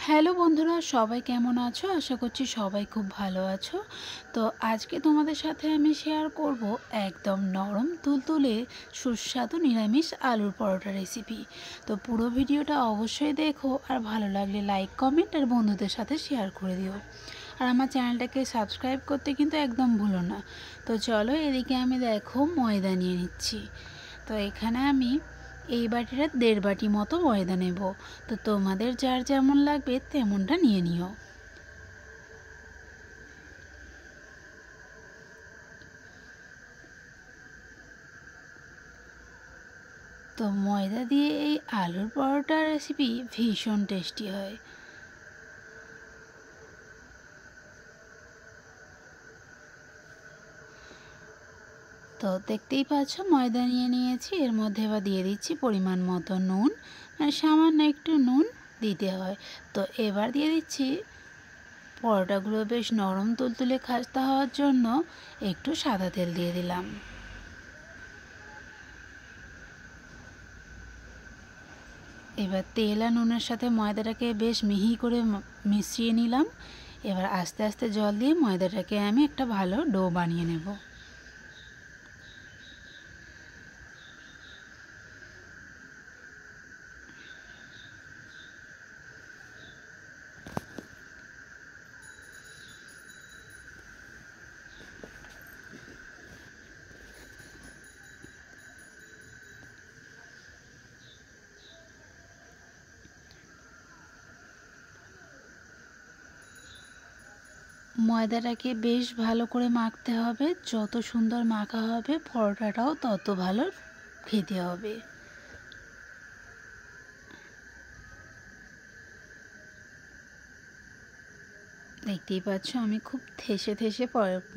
Hello বন্ধুরা, সবাই কেমন আছো? আশা করছি সবাই খুব ভালো আছো। তো আজকে তোমাদের সাথে আমি শেয়ার করব একদম নরম তুলতুলে সুস্বাদু নিরামিষ আলুর পরোটা রেসিপি। তো পুরো ভিডিওটা অবশ্যই দেখো, আর ভালো লাগলে লাইক, কমেন্ট আর বন্ধুদের সাথে শেয়ার করে দিও। আর আমার চ্যানেলটাকে সাবস্ক্রাইব করতে কিন্তু একদম ভুলো না। তো চলো, এদিকে আমি দেখো ময়দা নিয়ে নিচ্ছি। তো এখানে আমি এই বাটিটা 1.5 বাটি মতো ময়দা নেব। তো তোমাদের যার যেমন লাগবে তেমনটা নিয়ে নিও। তো ময়দা দিয়ে এই আলুর পরোটা রেসিপি ভীষণ টেস্টি হয়। তো দেখতেই পাচ্ছ ময়দা নিয়ে নিয়েছি, এর মধ্যে এবার দিয়ে দিচ্ছি পরিমাণ মতো নুন, মানে সামান্য একটু নুন দিতে হয়। তো এবার দিয়ে দিচ্ছি পরোটাগুলো বেশ নরম তুলতুলে খাস্তা হওয়ার জন্য একটু সাদা তেল দিয়ে দিলাম। এবার তেল আর নুনের সাথে ময়দাটাকে বেশ মিহি করে মিশিয়ে নিলাম। এবার আস্তে আস্তে জল দিয়ে ময়দাটাকে আমি একটা ভালো ডো বানিয়ে নেব। ময়দাটাকে বেশ ভালো করে মাখতে হবে, যত সুন্দর মাখা হবে পরোটাটাও তত ভালো খেতে হবে। দেখতেই পাচ্ছ আমি খুব ঠেসে ঠেসে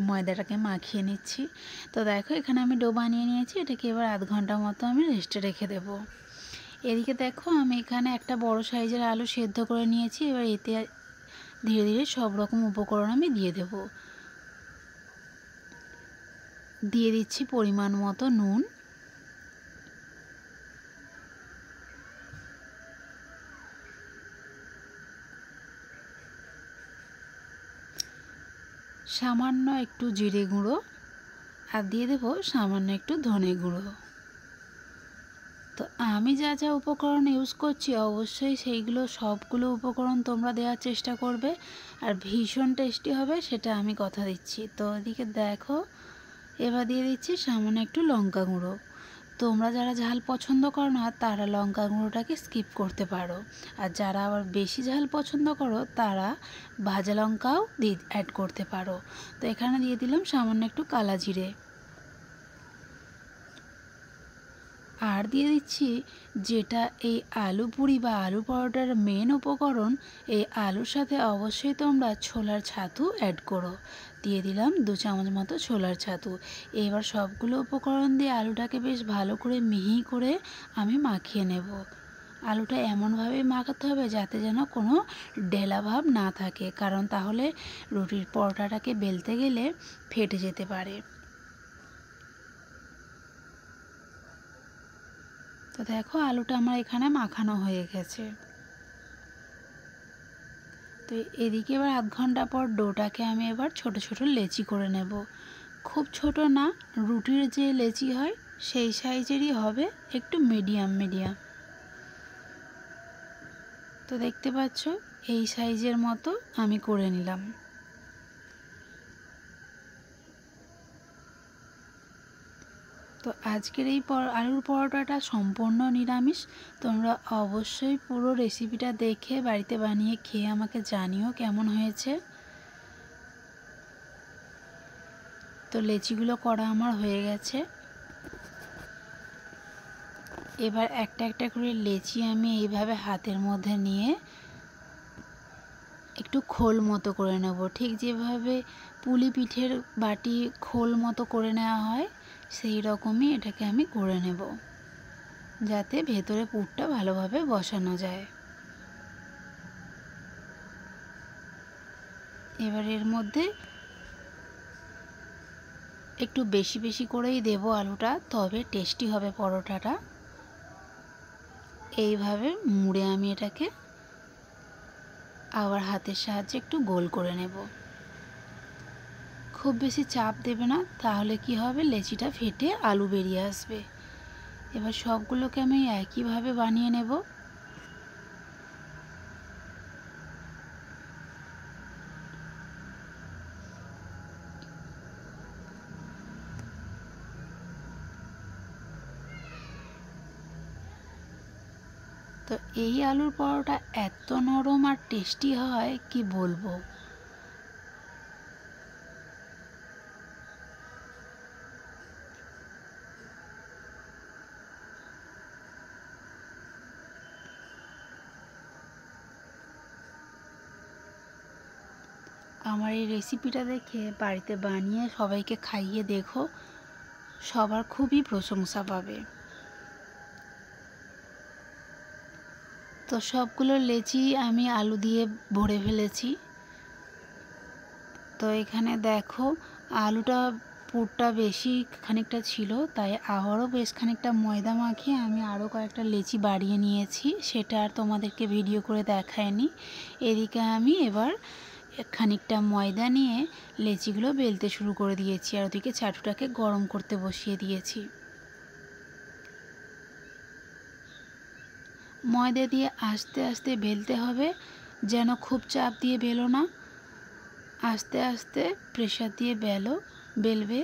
ময়দাটাকে মাখিয়ে নিচ্ছি। তো দেখো এখানে আমি ডো বানিয়ে নিয়েছি, এটাকে এবার আধ ঘন্টা মতো আমি রেস্টে রেখে দেবো। এদিকে দেখো আমি এখানে একটা বড় সাইজের আলু সেদ্ধ করে নিয়েছি। এবার এতে ধীরে ধীরে সব রকম উপকরণ আমি দিয়ে দেব। দিয়ে দিচ্ছি পরিমাণ মতো নুন, সামান্য একটু জিরে গুঁড়ো, আর দিয়ে দেবো সামান্য একটু ধনে গুঁড়ো। তো আমি যা যা উপকরণ ইউজ করছি অবশ্যই সেইগুলো সবগুলো উপকরণ তোমরা দেওয়ার চেষ্টা করবে, আর ভীষণ টেস্টি হবে সেটা আমি কথা দিচ্ছি। তো এদিকে দেখো এবার দিয়ে দিচ্ছি সামান্য একটু লঙ্কা গুঁড়ো। তোমরা যারা ঝাল পছন্দ করো না তারা লঙ্কা গুঁড়োটাকে স্কিপ করতে পারো, আর যারা আবার বেশি ঝাল পছন্দ করো তারা ভাজা লঙ্কাও অ্যাড করতে পারো। তো এখানে দিয়ে দিলাম সামান্য একটু কালা জিরে, আর দিয়ে দিচ্ছি যেটা এই আলু পুরি বা আলু পরোটার মেন উপকরণ, এই আলুর সাথে অবশ্যই তোমরা ছোলার ছাতু অ্যাড করো। দিয়ে দিলাম 2 চামচ মতো ছোলার ছাতু। এবার সবগুলো উপকরণ দিয়ে আলুটাকে বেশ ভালো করে মিহি করে আমি মাখিয়ে নেব। আলুটা এমনভাবে মাখাতে হবে যাতে যেন কোনো ঢেলা ভাব না থাকে, কারণ তাহলে রুটির পরোটাটাকে বেলতে গেলে ফেটে যেতে পারে। তো দেখো আলুটা আমার এখানে মাখানো হয়ে গেছে। তো এদিকে এবার আধ ঘন্টা পর ডোটাকে আমি এবার ছোট ছোট লেচি করে নেব। খুব ছোট না, রুটির যে লেচি হয় সেই সাইজেরই হবে, একটু মিডিয়াম মিডিয়াম। তো দেখতে পাচ্ছ এই সাইজের মতো আমি করে নিলাম। তো আজকের এই আলুর পরোটাটা সম্পূর্ণ নিরামিষ। তোমরা অবশ্যই পুরো রেসিপিটা দেখে বাড়িতে বানিয়ে খেয়ে আমাকে জানিও কেমন হয়েছে। তো লেচিগুলো করা আমার হয়ে গেছে। এবার একটা একটা করে লেচি আমি এইভাবে হাতের মধ্যে নিয়ে একটু খোল মতো করে নেব, ঠিক যেভাবে পুলি পিঠের বাটি খোল মতো করে নেওয়া হয় সেই রকমই এটাকে আমি করে নেব, যাতে ভেতরে পুরটা ভালোভাবে বসানো যায়। এবার এর মধ্যে একটু বেশি বেশি করেই দেব আলুটা, তবে টেস্টি হবে পরোটাটা। এইভাবে মুড়ে আমি এটাকে আবার হাতের সাহায্যে একটু গোল করে নেব। খুব বেশি চাপ দেবে না, তাহলে কি হবে, লেচিটা ফেটে আলু বেরিয়ে আসবে। এবার সবগুলোকে আমি একইভাবে বানিয়ে নেব। তো এই আলুর পরোটা এত নরম আর টেস্টি হয় কি বলবো। আমার এই রেসিপিটা দেখে বাড়িতে বানিয়ে সবাইকে খাইয়ে দেখো, সবার খুবই প্রশংসা পাবে। তো সবগুলো লেচি আমি আলু দিয়ে ভরে ফেলেছি। তো এখানে দেখো আলুটা পুরটা বেশি খানিকটা ছিল, তাই আবারও বেশ খানিকটা ময়দা মাখিয়ে আমি আরও কয়েকটা লেচি বাড়িয়ে নিয়েছি। সেটা আর তোমাদেরকে ভিডিও করে দেখায়নি। এদিকে আমি এবার খানিকটা ময়দা নিয়ে লেচিগুলো বেলতে শুরু করে দিয়েছি, আর ওদিকে চাটুটাকে গরম করতে বসিয়ে দিয়েছি। ময়দা দিয়ে আস্তে আস্তে বেলতে হবে, যেন খুব চাপ দিয়ে বেলো না, আস্তে আস্তে প্রেসার দিয়ে বেলবে।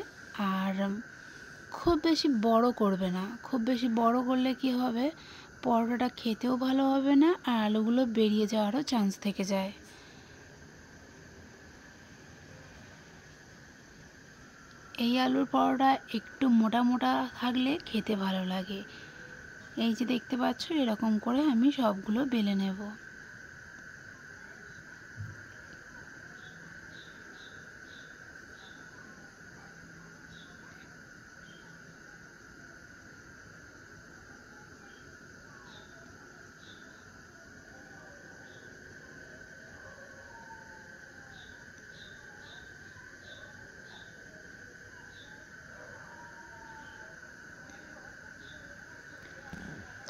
আর খুব বেশি বড় করবে না, খুব বেশি বড় করলে কি হবে, পরোটাটা খেতেও ভালো হবে না আর আলুগুলো বেরিয়ে যাওয়ারও চান্স থেকে যায়। এই আলুর পরোটা একটু মোটা মোটা থাকলে খেতে ভালো লাগে। এই যে দেখতে পাচ্ছ, এরকম করে আমি সবগুলো বেলে নেব।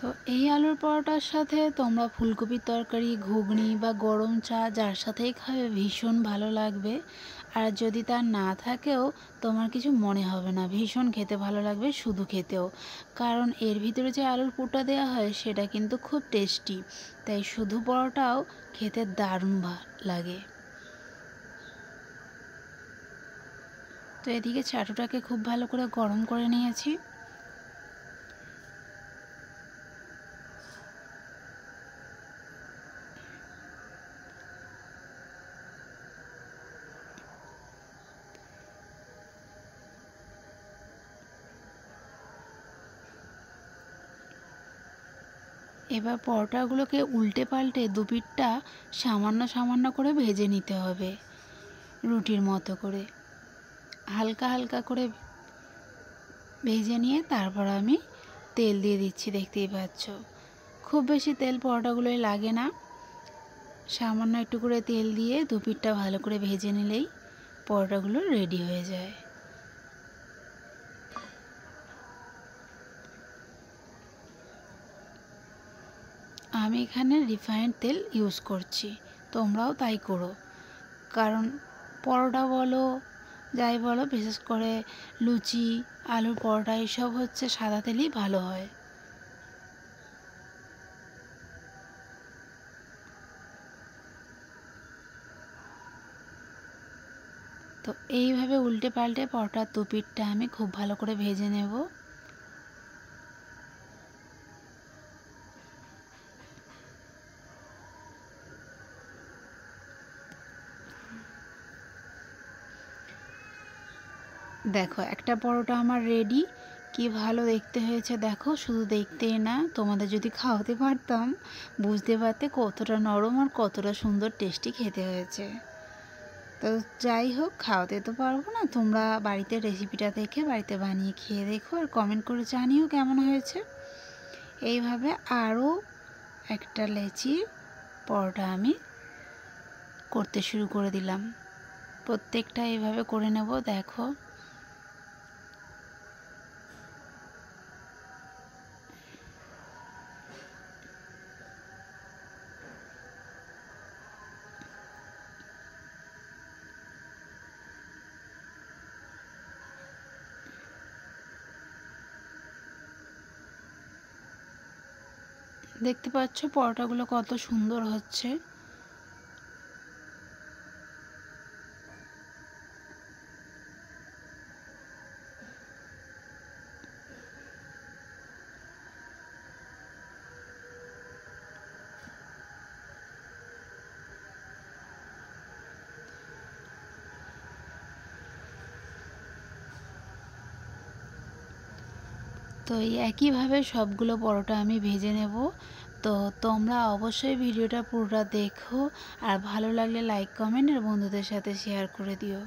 তো এই আলুর পরোটার সাথে তোমরা ফুলকপির তরকারি, ঘুগনি বা গরম চা যার সাথেই খাবে ভীষণ ভালো লাগবে। আর যদি তা না থাকেও তোমার কিছু মনে হবে না, ভীষণ খেতে ভালো লাগবে শুধু খেতেও। কারণ এর ভিতরে যে আলুর পুরটা দেওয়া হয় সেটা কিন্তু খুব টেস্টি, তাই শুধু পরোটাও খেতে দারুণ লাগে। তো এদিকে চাটুটাকে খুব ভালো করে গরম করে নিয়েছি। এবার পরোটাগুলোকে উল্টে পাল্টে দুপিঠটা সামান্য সামান্য করে ভেজে নিতে হবে, রুটির মতো করে হালকা হালকা করে ভেজে নিয়ে তারপর আমি তেল দিয়ে দিচ্ছি। দেখতেই পাচ্ছ খুব বেশি তেল পরোটাগুলোয় লাগে না, সামান্য একটু করে তেল দিয়ে দুপিঠটা ভালো করে ভেজে নিলেই পরোটাগুলো রেডি হয়ে যায়। আমি এখানে রিফাইন্ড তেল ইউজ করছি, তোমরাও তাই করো। কারণ পরোটা বলো যাই বলো, বিশেষ করে লুচি, আলুর পরোটা এসব হচ্ছে সাদা তেলই ভালো হয়। তো এইভাবে উল্টে পাল্টে পরোটার দুপিঠটা আমি খুব ভালো করে ভেজে নেব। দেখো একটা পরোটা আমার রেডি, কি ভালো দেখতে হয়েছে দেখো। শুধু দেখতেই না, তোমাদের যদি খাওয়াতে পারতাম বুঝতে পারতে কতটা নরম আর কতটা সুন্দর টেস্টি খেতে হয়েছে। তো যাই হোক, খাওয়াতে তো পারবো না, তোমরা বাড়িতে রেসিপিটা দেখে বাড়িতে বানিয়ে খেয়ে দেখো আর কমেন্ট করে জানিও কেমন হয়েছে। এইভাবে আরও একটা লেচি পরোটা আমি করতে শুরু করে দিলাম। প্রত্যেকটা এইভাবে করে নেব। দেখো দেখতে পাচ্ছ পরোটাগুলো কত সুন্দর হচ্ছে। তো এই একইভাবে সবগুলো পরোটা আমি ভেজে নেব। তো তোমরা অবশ্যই ভিডিওটা পুরোটা দেখো, আর ভালো লাগলে লাইক কমেন্ট আর বন্ধুদের সাথে শেয়ার করে দিও।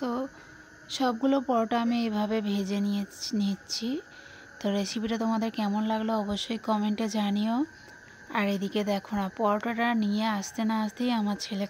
তো সবগুলো পরোটা আমি এভাবে ভেজে নিচ্ছি। তো রেসিপিটা তোমাদের কেমন লাগলো অবশ্যই কমেন্টে জানিও। আর এদিকে দেখো না, পরোটাটা নিয়ে আসতে না আসতেই আমার ছেলে